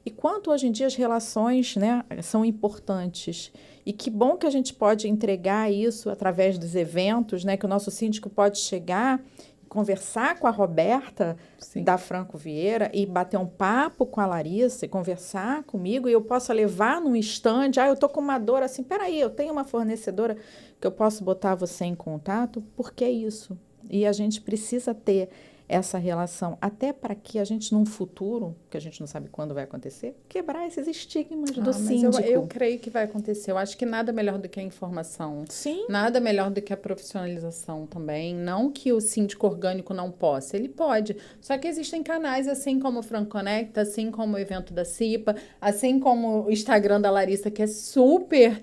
E quanto hoje em dia as relações, né, são importantes. E que bom que a gente pode entregar isso através dos eventos, né, que o nosso síndico pode chegar, conversar com a Roberta, Sim. da Franco Vieira, e bater um papo com a Larissa, e conversar comigo, e eu posso levar num stand, eu estou com uma dor assim, peraí, eu tenho uma fornecedora que eu posso botar você em contato, porque é isso. E a gente precisa ter essa relação, até para que a gente, num futuro, que a gente não sabe quando vai acontecer, quebrar esses estigmas do síndico. Eu creio que vai acontecer. Eu acho que nada melhor do que a informação. Sim. Nada melhor do que a profissionalização também. Não que o síndico orgânico não possa. Ele pode. Só que existem canais, assim como o Franconecta, assim como o evento da CIPA, assim como o Instagram da Larissa, que é super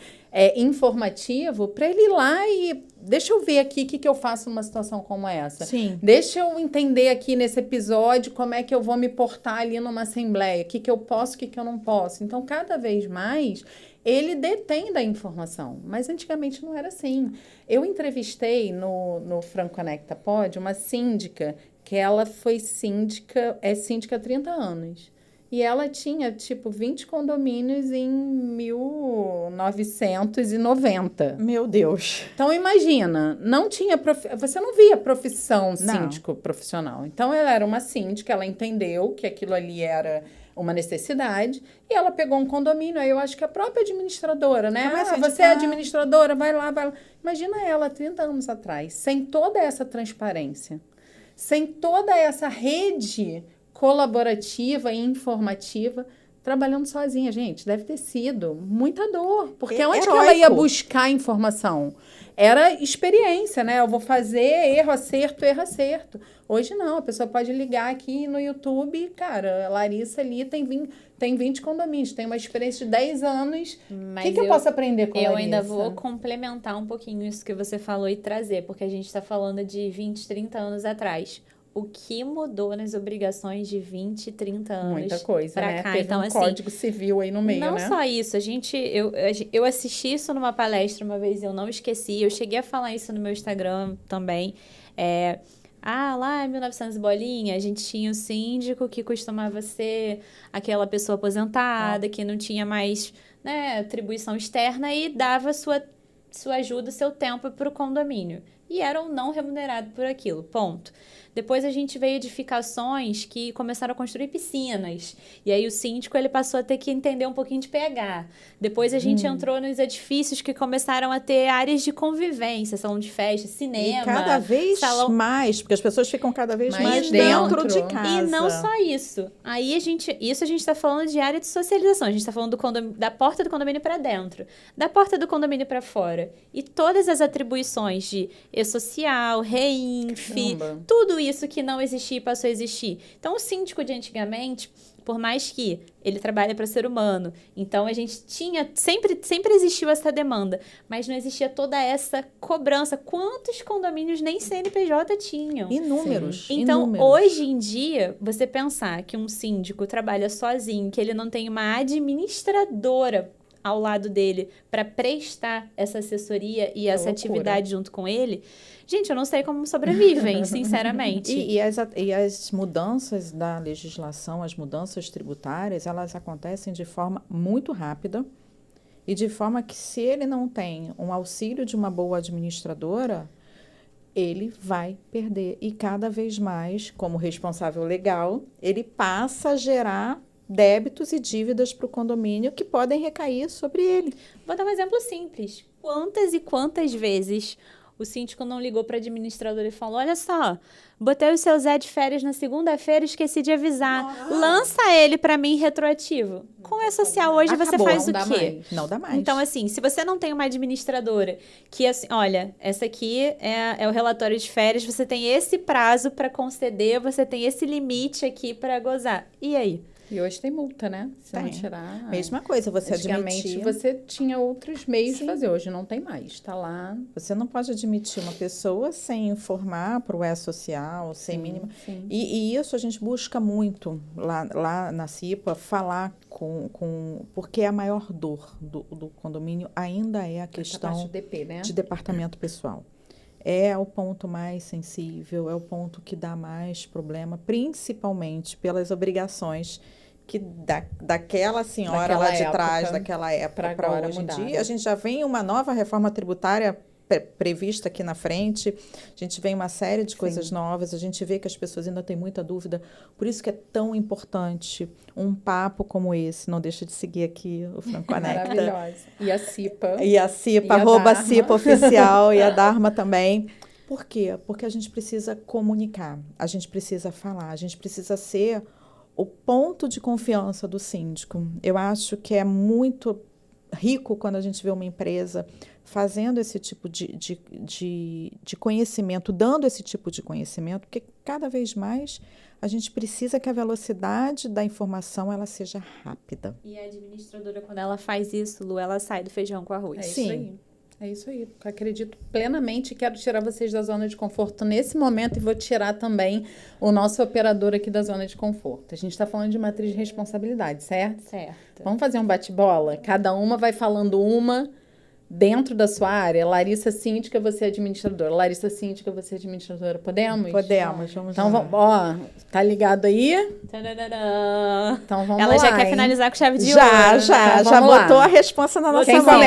informativo, para ele ir lá e... Deixa eu ver aqui o que eu faço numa situação como essa. Sim. Deixa eu entender aqui nesse episódio como é que eu vou me portar ali numa assembleia. O que eu posso, o que eu não posso. Então, cada vez mais, ele detém da informação. Mas antigamente não era assim. Eu entrevistei no Franconecta Pod uma síndica, que ela foi síndica, é síndica há 30 anos. E ela tinha, 20 condomínios em 1990. Meu Deus. Então, imagina, não tinha você não via profissão síndico profissional. Então, ela era uma síndica, ela entendeu que aquilo ali era uma necessidade e ela pegou um condomínio. Aí eu acho que a própria administradora, né? Você é administradora, vai lá, vai lá. Imagina ela 30 anos atrás, sem toda essa transparência, sem toda essa rede colaborativa e informativa, trabalhando sozinha, gente. Deve ter sido muita dor. Porque onde que ela ia buscar informação? Era experiência, né? Eu vou fazer erro, acerto. Hoje não, a pessoa pode ligar aqui no YouTube, cara, a Larissa ali tem 20 condomínios, tem uma experiência de 10 anos. O que eu posso aprender com a Larissa? Eu ainda vou complementar um pouquinho isso que você falou e trazer, porque a gente está falando de 20, 30 anos atrás. O que mudou nas obrigações de 20, 30 anos? Muita coisa, né? Cá. Teve então, um código civil aí no meio, não né? Não só isso. Eu assisti isso numa palestra uma vez, eu não esqueci. Eu cheguei a falar isso no meu Instagram também. Lá em 1900 bolinha, a gente tinha o síndico que costumava ser aquela pessoa aposentada, que não tinha mais, né, atribuição externa e dava sua ajuda, seu tempo para o condomínio. e eram não remunerados por aquilo, ponto. Depois a gente veio edificações que começaram a construir piscinas. E aí o síndico ele passou a ter que entender um pouquinho de pH. Depois a gente entrou nos edifícios que começaram a ter áreas de convivência, salão de festa, cinema. E cada vez mais, porque as pessoas ficam cada vez mais dentro de casa. E não só isso. Aí a gente está falando de área de socialização. A gente está falando da porta do condomínio para dentro, da porta do condomínio para fora. E todas as atribuições de e-social, REINF, tudo isso que não existia e passou a existir. Então, o síndico de antigamente, por mais que ele trabalha para ser humano, então a gente tinha, sempre existiu essa demanda, mas não existia toda essa cobrança. Quantos condomínios nem CNPJ tinham? Inúmeros. Então, hoje em dia, você pensar que um síndico trabalha sozinho, que ele não tem uma administradora ao lado dele para prestar essa assessoria e essa atividade junto com ele, gente, eu não sei como sobrevivem, sinceramente. E as mudanças da legislação, as mudanças tributárias, elas acontecem de forma muito rápida e de forma que, se ele não tem um auxílio de uma boa administradora, ele vai perder. E cada vez mais, como responsável legal, ele passa a gerar débitos e dívidas para o condomínio que podem recair sobre ele. Vou dar um exemplo simples. Quantas e quantas vezes o síndico não ligou para a administradora e falou: olha só, botei o seu Zé de férias na segunda-feira e esqueci de avisar. Lança ele para mim retroativo. Com o E-Social hoje você faz o quê? Não dá mais. Então, assim, se você não tem uma administradora que, assim, olha, essa aqui é o relatório de férias, você tem esse prazo para conceder, você tem esse limite aqui para gozar. E aí? E hoje tem multa, né? Se não tirar... Mesma coisa, você antigamente você tinha outros meios de fazer, hoje não tem mais, tá lá. Você não pode admitir uma pessoa sem informar para o E-Social, sem mínimo. E isso a gente busca muito lá na CIPA, falar porque a maior dor do condomínio ainda é a questão de DP, né? De departamento pessoal. É o ponto mais sensível, é o ponto que dá mais problema, principalmente pelas obrigações que daquela senhora lá de trás, daquela época para hoje em dia. A gente já vem uma nova reforma tributária prevista aqui na frente, a gente vê uma série de coisas novas, a gente vê que as pessoas ainda têm muita dúvida, por isso que é tão importante um papo como esse. Não deixa de seguir aqui o Franconecta. Maravilhosa. E a CIPA. E a CIPA, @CIPA oficial, e a Dharma também. Por quê? Porque a gente precisa comunicar, a gente precisa falar, a gente precisa ser o ponto de confiança do síndico. Eu acho que é muito rico quando a gente vê uma empresa fazendo esse tipo de conhecimento, dando esse tipo de conhecimento, porque cada vez mais a gente precisa que a velocidade da informação ela seja rápida. E a administradora, quando ela faz isso, Lu, ela sai do feijão com arroz. Isso aí. É isso aí. Eu acredito plenamente. Quero tirar vocês da zona de conforto nesse momento e vou tirar também o nosso operador aqui da zona de conforto. A gente está falando de matriz de responsabilidade, certo? Certo. Vamos fazer um bate-bola? Cada uma vai falando uma dentro da sua área. Larissa síndica, você é administradora. Larissa síndica, você é administradora. Podemos? Podemos, vamos então, lá. Ó, tá ligado aí? Tadadadã. Então vamos Ela lá. já quer finalizar com chave de ouro. Já botou a resposta na nossa mão.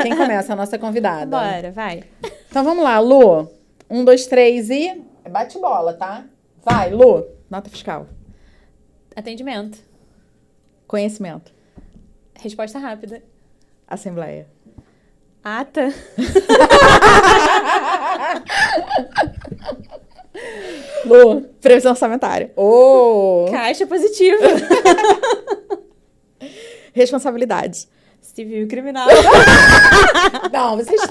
Quem começa? A nossa convidada. Bora, vai. Então vamos lá, Lu. 1, 2, 3 e... Bate bola, tá? Vai, Lu. Nota fiscal. Atendimento. Conhecimento. Resposta rápida. Assembleia. Ata. Lu. Previsão orçamentária. Caixa positiva. Responsabilidade. Civil e criminal. Não, vocês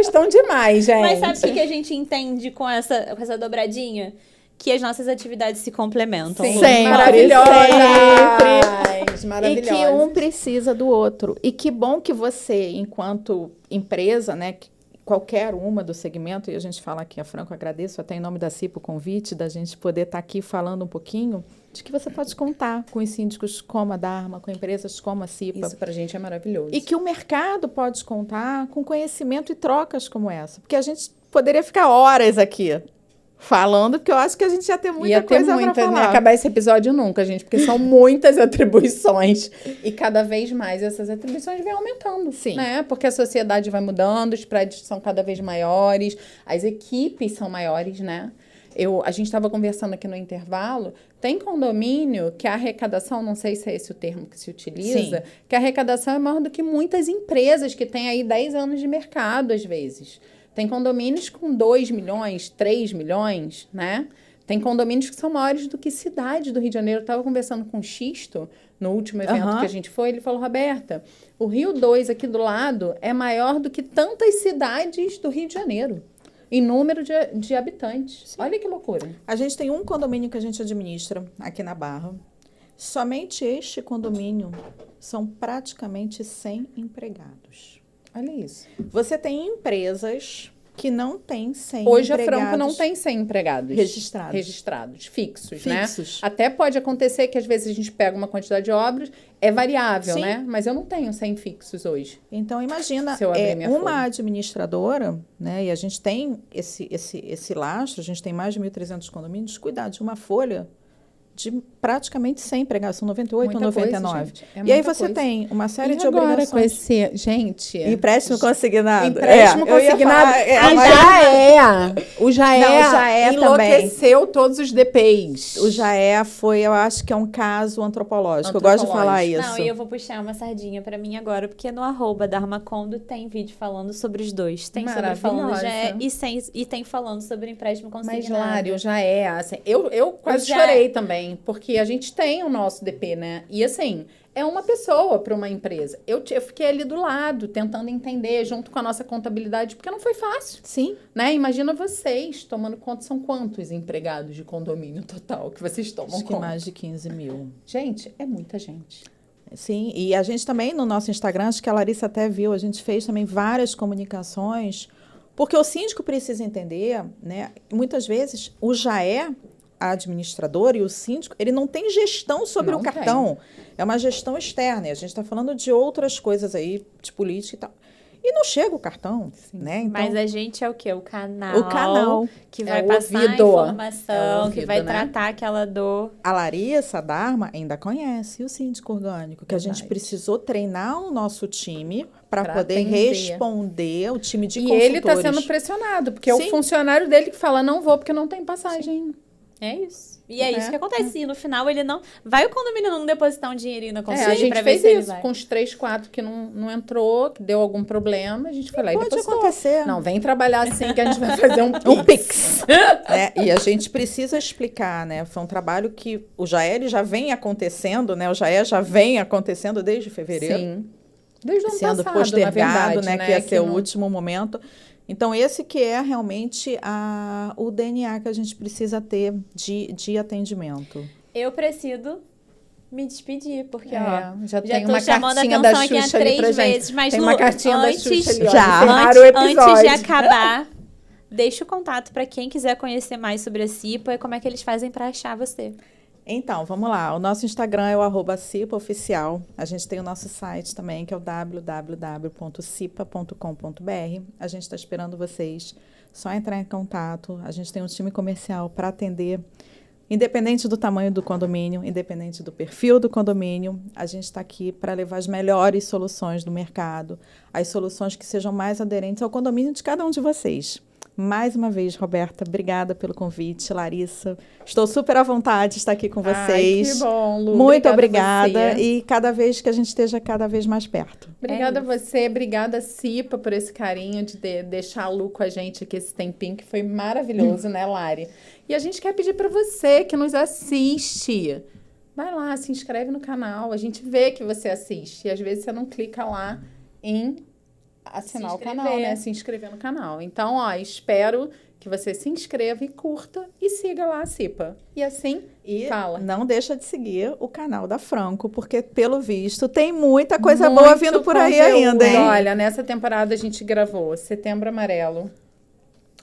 estão demais, gente. Mas sabe o que a gente entende com essa dobradinha? Que as nossas atividades se complementam. Sim, sempre, maravilhosas. E que um precisa do outro. E que bom que você, enquanto empresa, né, qualquer uma do segmento, e a gente fala aqui, a Franco, agradeço até em nome da CIPA o convite, da gente poder estar aqui falando um pouquinho, de que você pode contar com os síndicos como a Dharma, com empresas como a CIPA. Isso pra gente é maravilhoso. E que o mercado pode contar com conhecimento e trocas como essa. Porque a gente poderia ficar horas aqui falando, porque eu acho que a gente ia ter muita Ia ter coisa muita, para não falar. ia acabar esse episódio nunca, gente, porque são muitas atribuições. E cada vez mais essas atribuições vêm aumentando. Sim. Né? Porque a sociedade vai mudando, os prédios são cada vez maiores, as equipes são maiores, né? A gente estava conversando aqui no intervalo, tem condomínio que a arrecadação, não sei se é esse o termo que se utiliza, Sim. que a arrecadação é maior do que muitas empresas que têm aí 10 anos de mercado, às vezes. Tem condomínios com 2 milhões, 3 milhões, né? Tem condomínios que são maiores do que cidade do Rio de Janeiro. Eu estava conversando com o Xisto, no último evento que a gente foi, ele falou, Roberta, o Rio 2 aqui do lado é maior do que tantas cidades do Rio de Janeiro. Em número de habitantes. Sim. Olha que loucura. A gente tem um condomínio que a gente administra aqui na Barra. Somente este condomínio são praticamente 100 empregados. Olha isso. Você tem empresas que não têm 100 Hoje empregados. a Franco não tem 100 empregados. Registrados, fixos, né? Até pode acontecer que às vezes a gente pega uma quantidade de obras, é variável, Sim. né? Mas eu não tenho 100 fixos hoje. Então, imagina, se eu abrir minha uma folha. administradora, né? E a gente tem esse lastro, a gente tem mais de 1.300 condomínios, cuidar de uma folha de praticamente 100 empregados, são 98 ou 99. Coisa, e aí você tem uma série de agora obrigações. Com esse, gente... Empréstimo consignado. Empréstimo consignado. O Jaé enlouqueceu também. Todos os DPIs. O Jaé foi, eu acho que é um caso antropológico. Eu gosto de falar isso. Não, e eu vou puxar uma sardinha pra mim agora, porque no @Dharmacondo tem vídeo falando sobre os dois. Tem sobre falando Jaé e tem falando sobre empréstimo consignado. Mas, Lari, o Jaé, assim, eu quase chorei também. Porque a gente tem o nosso DP, né? E assim, é uma pessoa para uma empresa. Eu fiquei ali do lado, tentando entender, junto com a nossa contabilidade, porque não foi fácil. Sim. Né? Imagina vocês tomando conta, são quantos empregados de condomínio total que vocês tomam Acho conta? que mais de 15 mil. Gente, é muita gente. Sim, e a gente também, no nosso Instagram, acho que a Larissa até viu, a gente fez também várias comunicações, porque o síndico precisa entender, né? Muitas vezes, o Jaé, a administradora e o síndico, ele não tem gestão sobre o cartão. É uma gestão externa. E a gente está falando de outras coisas aí, de política e tal. E não chega o cartão, né? Então, mas a gente é o quê? O canal. O canal. Que vai passar a informação, que vai tratar aquela dor. A Larissa, a Dharma, ainda conhece o síndico orgânico, que a gente precisou treinar o nosso time para poder responder o time de consultores. E ele está sendo pressionado, porque é o funcionário dele que fala, não vou porque não tem passagem. É isso. E é isso que acontece. E no final ele não... Vai o condomínio não depositar um dinheirinho na consulta a gente pra fez ver se isso com os 3, 4 que não entrou, que deu algum problema, a gente foi lá e depositou. Pode acontecer. Não, vem trabalhar assim que a gente vai fazer um Pix. E a gente precisa explicar, né? Foi um trabalho que o Jaé já vem acontecendo, né? O Jaé já vem acontecendo desde fevereiro. Sim. Desde o ano sendo passado, postergado, né? Que ia ser o último momento. Então, esse que é realmente o DNA que a gente precisa ter de atendimento. Eu preciso me despedir, porque já tem tô uma chamando a cartinha atenção da aqui há Xuxa ali 3 pra vezes. gente. Mas, tem Lu, uma cartinha antes, da Xuxa ali, antes de acabar, deixa o contato para quem quiser conhecer mais sobre a CIPA e como é que eles fazem para achar você. Então, vamos lá. O nosso Instagram é o @cipaoficial. A gente tem o nosso site também, que é o www.cipa.com.br. A gente está esperando vocês. Só entrar em contato. A gente tem um time comercial para atender. Independente do tamanho do condomínio, independente do perfil do condomínio, a gente está aqui para levar as melhores soluções do mercado, as soluções que sejam mais aderentes ao condomínio de cada um de vocês. Mais uma vez, Roberta, obrigada pelo convite. Larissa, estou super à vontade de estar aqui com vocês. Ai, que bom, Lu. Muito obrigada. E cada vez que a gente esteja cada vez mais perto. Obrigada a você, obrigada, Cipa, por esse carinho de deixar a Lu com a gente aqui esse tempinho, que foi maravilhoso, né, Lari? E a gente quer pedir para você que nos assiste. Vai lá, se inscreve no canal. A gente vê que você assiste. E às vezes você não clica lá em assinar o canal, né? Se inscrever no canal. Então, espero que você se inscreva e curta e siga lá a Cipa. E assim, fala. Não deixa de seguir o canal da Franco, porque, pelo visto, tem muita coisa boa vindo por aí ainda, hein? Olha, nessa temporada a gente gravou Setembro Amarelo.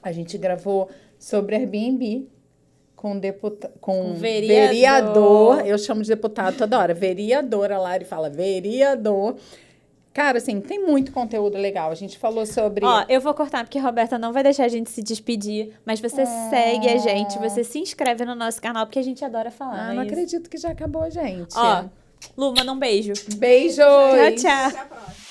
A gente gravou sobre Airbnb com vereador. Eu chamo de deputado toda hora. Vereador, a Lari fala vereador. Cara, assim, tem muito conteúdo legal. A gente falou sobre... Ó, eu vou cortar, porque a Roberta não vai deixar a gente se despedir, mas você segue a gente, você se inscreve no nosso canal, porque a gente adora falar, não é isso? acredito que já acabou, gente. Ó, Lu, manda um beijo. Beijos! Tchau, tchau. Até a próxima.